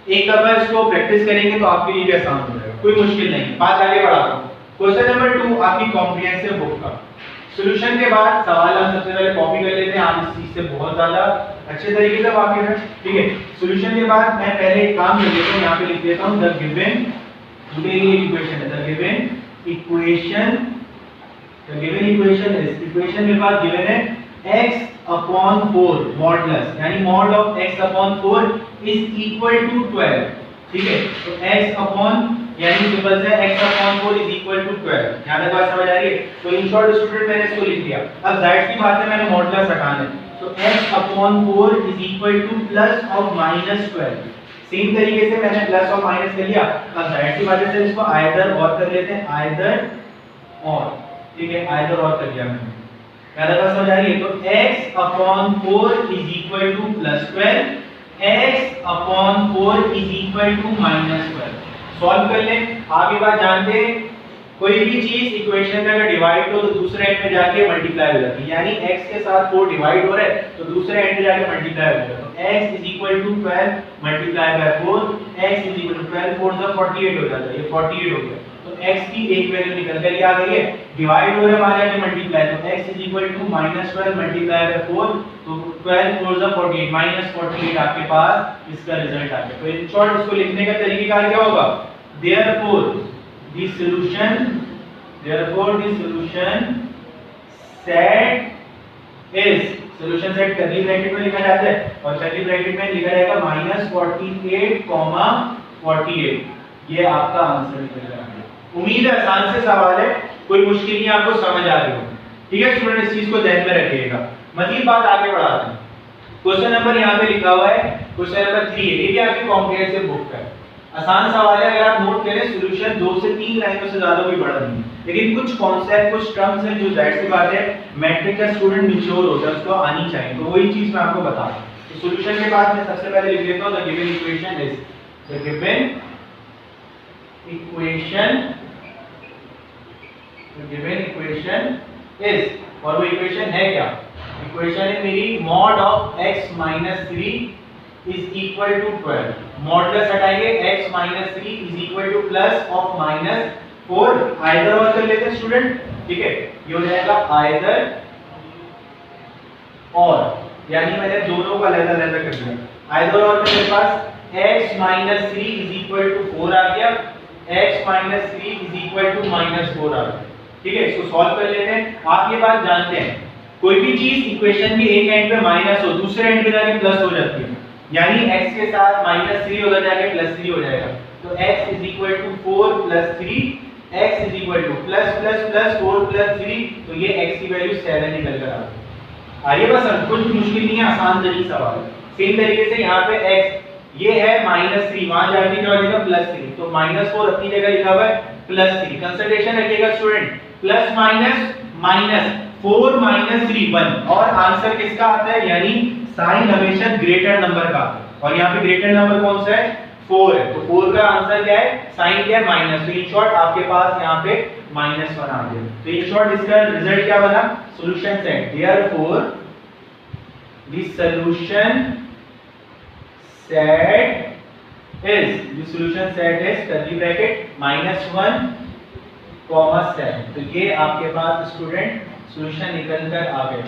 एक दफा इसको प्रैक्टिस करेंगे तो आपके लिए भी आसान हो जाएगा, कोई मुश्किल नहीं। बात आगे बढ़ाता हूं, क्वेश्चन नंबर 2 आपकी कॉम्प्रिहेंसिव बुक का सॉल्यूशन के बाद सवाल हम सबसे पहले कॉपी कर लेते हैं, आप इस चीज से बहुत ज्यादा अच्छे तरीके से वाकिफ हैं, ठीक है। सॉल्यूशन के बाद मैं पहले एक काम कर लेता हूं, यहां पे लिख देता हूं द गिवन, ये इक्वेशन है, the given equation is, equation मेरे पास गिवन है x/4 मॉडुलस, यानी mod of x/4 is equal to 12, ठीक है। तो x/ यानी सिंपल से x/4 इज इक्वल टू 12, यहां तक बात समझ आ रही है। तो इन शॉर्ट स्टूडेंट मैंने इसको लिख दिया, अब जाहिर सी बात है मैंने मॉडुलस हटाना है, तो x/4 is equal two plus और -12, सेम तरीके से मैंने प्लस और माइनस कर लिया, अब जाहिर सी बात है इसको आइदर और कर लेते हैं, आइदर और, ठीक है, आइदर और कर दिया मैंने, याद बात समझ आ रही है। तो x/4 is equal to +12, x/4 is equal to -12, solve कर लें। आप ये बात जानते हैं कोई भी चीज इक्वेशन में अगर डिवाइड हो तो दूसरे एंड में जाके मल्टीप्लाई हो जाती है, यानी x के साथ 4 डिवाइड हो रहा है तो दूसरे एंड में जाके मल्टीप्लाई हो जाएगा, तो x is equal to 12 multiply by 4, x is equal to 12 4 से 48 हो जाता है, ये 48 हो गया, तो x की एक वैल्यू निकल कर आ गई है, डिवाइड हो रहा है वहां जाके मल्टीप्लाई, तो x is equal to -12 multiply by 4, तो 12 4 से 48 -48 आपके पास इसका रिजल्ट आ गया। तो इन शॉर्ट इसको लिखने का तरीका क्या होगा, therefore the therefore the solution set is, solution set curly bracket में लिखा जाता है और कर्ली ब्रैकेट में लिखा जाएगा -48, ये आपका आंसर निकल रहा है। उम्मीद है आसान से सवाल है, कोई मुश्किल नहीं, आपको समझ आ रही हो। ठीक है स्टूडेंट, इस चीज को ध्यान में रखिएगा। मजीद बात आगे बढ़ाते हैं। क्वेश्चन नंबर यहाँ पे लिखा हुआ है, क्वेश्चन नंबर 3 है, ये भी आपकी कॉम्प्रिहेंसिव बुक का है। आसान सवाल है, अगर आप नोट करें सॉल्यूशन 2 से 3 लाइनों से ज्यादा कोई बड़ा नहीं है, लेकिन कुछ कॉन्सेप्ट, कुछ टर्म्स हैं जो जाहिर सी बात है मैट्रिक का स्टूडेंट मैच्योर होता है, उसको आनी चाहिए, तो वही चीज मैं आपको बता रहा हूं। तो सॉल्यूशन के बाद मैं सबसे पहले लिख लेता हूं the given equation is, the given equation is, और वो इक्वेशन है क्या? इक्वेशन है मेरी mod of x minus 3 is equal to 12, modulus हटाएंगे x minus 3 is equal to plus of minus 4, either और कर लेते हैं स्टूडेंट। ठीक है, ये हो जाएगा आइदर और, यानी मैंने दोनों का अलग-अलग कर दिया। आइदर और में मेरे पास x minus 3 is equal to 4 आ गया, x minus 3 is equal to minus 4 आ गया। ठीक है, इसको सॉल्व कर लेते हैं। आप ये बात जानते हैं, कोई भी चीज इक्वेशन के एक एंड पे माइनस हो, दूसरे एंड पे जाके प्लस हो जाती है, यानी x के साथ -3 उधर जाके +3 हो जाएगा, तो x is equal to 4 + 3, x is equal to +++ 4 + 3, तो ये x की वैल्यू 7 निकल कर आ गई। आइए बस, कुछ मुश्किल नहीं है, आसान तरीके सवाल है। सेम तरीके से यहाँ पे x ये है -3, वहां जाके क्या हो जाएगा +3, तो -4 अपनी जगह लिखा हुआ है +3। कंसंट्रेशन रखिएगा स्टूडेंट, प्लस माइनस 4 - 3 1, और आंसर किसका आता है, यानी साइन हमेशा ग्रेटर नंबर का, और यहाँ पे ग्रेटर नंबर कौन सा है 4 है, तो 4 का आंसर क्या है, साइन क्या है माइनस, तो इन शॉर्ट आपके पास यहाँ पे -1 आ गया। तो इन शॉर्ट इसका रिजल्ट क्या बना, solution set, therefore the solution set is curly bracket -1, -7, तो ये आपके पास स्टूडेंट सॉल्यूशन निकल कर आ गया।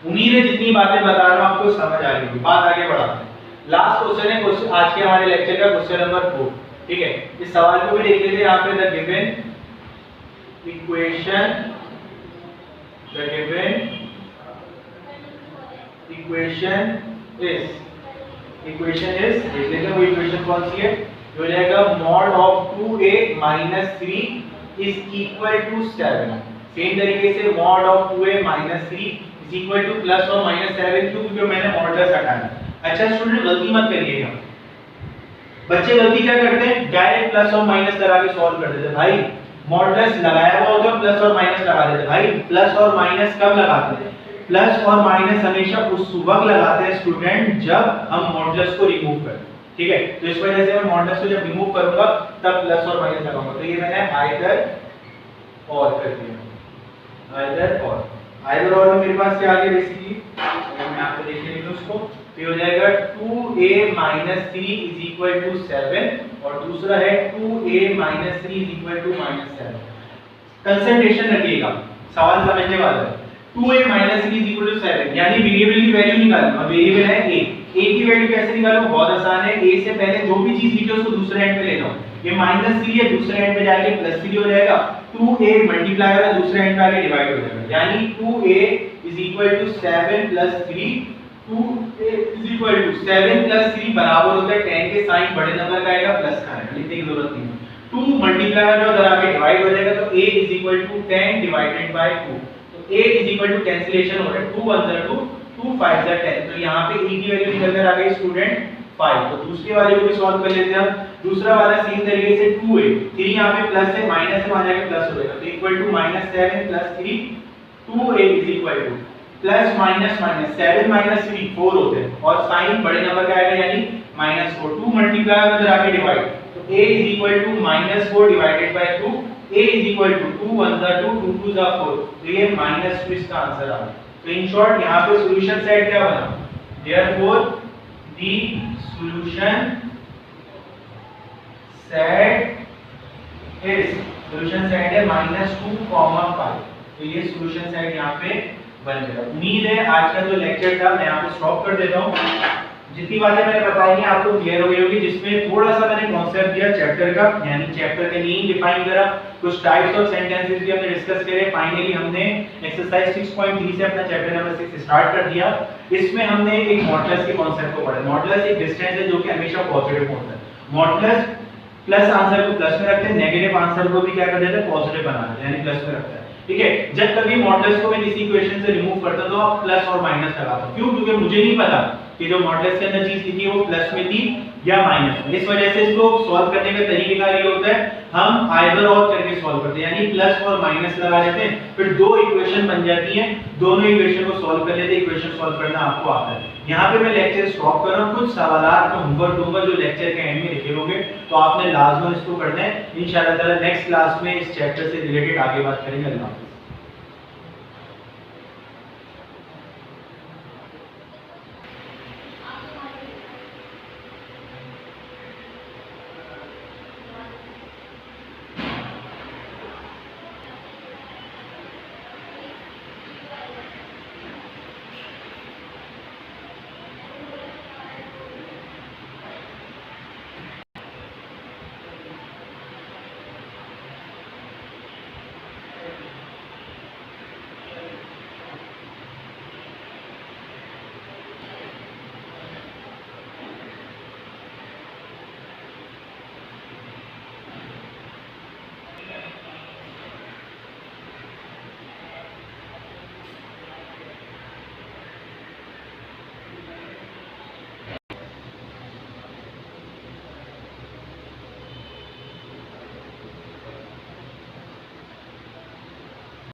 उम्मीद है जितनी बातें बता रहा हूं आपको समझ आ रही होगी। बात आगे बढ़ाते हैं। लास्ट क्वेश्चन है, क्वेश्चन आज के हमारे लेक्चर का क्वेश्चन नंबर 4। ठीक है, इस सवाल को भी देख लेते हैं। यहाँ पे द गिवन इक्वेशन इज देख लेते हैं वो इक्वेशन कौन सी है, जो हो जाएगा mod of 2a - 3 is equal to 7। Same तरीके से mod of 2a - 3 is equal to plus or minus 7, क्योंकि मैंने मॉडुलस हटाया। अच्छा स्टूडेंट, गलती मत करिएगा, बच्चे गलती क्या करते हैं, डायरेक्ट प्लस और माइनस लगा के सॉल्व कर देते हैं। भाई मॉडुलस लगाया हुआ होता है, प्लस और माइनस लगा देते हैं। भाई प्लस और माइनस कब लगाते हैं, प्लस और माइनस हमेशा उस वक्त लगाते हैं स्टूडेंट जब हम मॉडुलस को रिमूव करें। ठीक है, तो इस वजह से मैं मॉडुलस को जब रिमूव करूंगा तब प्लस और माइनस लगाऊंगा। तो ये मैंने आइदर और कर दिया, आइदर और में मेरे पास क्या आ गया बेसिकली, अगर मैं आपको देखने लूं उसको, तो ये हो जाएगा 2a - 3 is equal to 7, और दूसरा है 2a - 3 is equal to -7। Concentration रखिएगा, सवाल समझने वाला है। 2a - 3 is equal to 7, यानी वेरिएबल की वैल्यू निकालना। अब वेरिएबल है a की वैल्यू कैसे निकालूं, बहुत आसान है। a से पहले जो भी चीज लिखी है उसको दूसरे एंड पे ले लो। ये -3 है, दूसरे एंड पे जाके +3 हो जाएगा, 2a मल्टीप्लाई होगा, दूसरे एंड पे आके डिवाइड हो जाएगा, यानी 2a is equal to 7 + 3, 2a is equal to 7 + 3 बराबर होता है 10 के साइन बड़े नंबर का आएगा, प्लस का आएगा, लिखने की जरूरत नहीं है। 2 मल्टीप्लाई होगा, उधर आके डिवाइड हो जाएगा, तो a is equal to 10 divided by 2, तो a is equal to cancellation हो रहा है, 2 1 जा 2, 2 5 जा 10, तो यहाँ पे e की वैल्यू निकल कर आ गई स्टूडेंट 5। तो दूसरी वाले को भी सॉल्व कर लेते हैं हम। दूसरा वाला सेम तरीके से 2a, 3 यहाँ पे प्लस है, माइनस से वहां जाके प्लस हो जाएगा, तो equal to -7 + 3, 2a is equal to plus minus 7 - 3 4 होते हैं, और साइन बड़े नंबर का आएगा यानी -4, 2 मल्टीप्लाई उधर आके डिवाइड, तो a is equal to -4 divided by 2, a is equal to 2 1 जा 2, 2 2 जा 4, तो ये -2 इसका आंसर आ गया। तो इन शॉर्ट यहाँ पे सॉल्यूशन सेट क्या बना, therefore the solution set is, solution set है -2, 5, तो ये सॉल्यूशन सेट यहाँ पे बन गया। उम्मीद है आज का जो लेक्चर था मैं यहाँ पे स्टॉप कर देता हूँ। जितनी बातें मैंने बताई हैं आपको क्लियर हो गई होगी, जिसमें थोड़ा सा मैंने कॉन्सेप्ट दिया चैप्टर का, यानी चैप्टर के नेम डिफाइन करा, कुछ टाइप्स ऑफ सेंटेंसेस भी हमने डिस्कस करे। फाइनली हमने एक्सरसाइज 6.3 से अपना चैप्टर नंबर 6 स्टार्ट कर दिया। इसमें हमने एक मॉडुलस के कॉन्सेप्ट को पढ़ा। मॉडुलस एक डिस्टेंस है जो कि हमेशा पॉजिटिव होता है। मॉडुलस प्लस आंसर को प्लस में रखते हैं, नेगेटिव आंसर को भी क्या कर देते हैं, पॉजिटिव बना देते हैं, यानी प्लस में रखते हैं। ठीक है, जब कभी मॉडुलस को मैं किसी इक्वेशन से रिमूव करता हूं तो आप प्लस और माइनस लगाता हूं। क्यों? क्योंकि मुझे नहीं पता कि जो मॉडुलस के अंदर चीज लिखी है वो प्लस में थी या माइनस में। इस वजह से इसको सॉल्व करने का तरीका ये होता है, हम आइदर और करके सॉल्व करते हैं, यानी प्लस और माइनस लगा लेते हैं, फिर दो इक्वेशन बन जाती हैं, दोनों इक्वेशन को सॉल्व कर लेते हैं। इक्वेशन सॉल्व करना आपको आता है। यहाँ पे मैं लेक्चर स्टॉप कर रहा हूँ, कुछ सवालात मैं होमवर्क दूंगा जो लेक्चर के एंड में लिखे होंगे, तो आपने लाजमन इसको करना है। इंशाल्लाह ताला नेक्स्ट क्लास में इस चैप्टर से रिलेटेड आगे बात करेंगे। अल्लाह हाफ़िज़।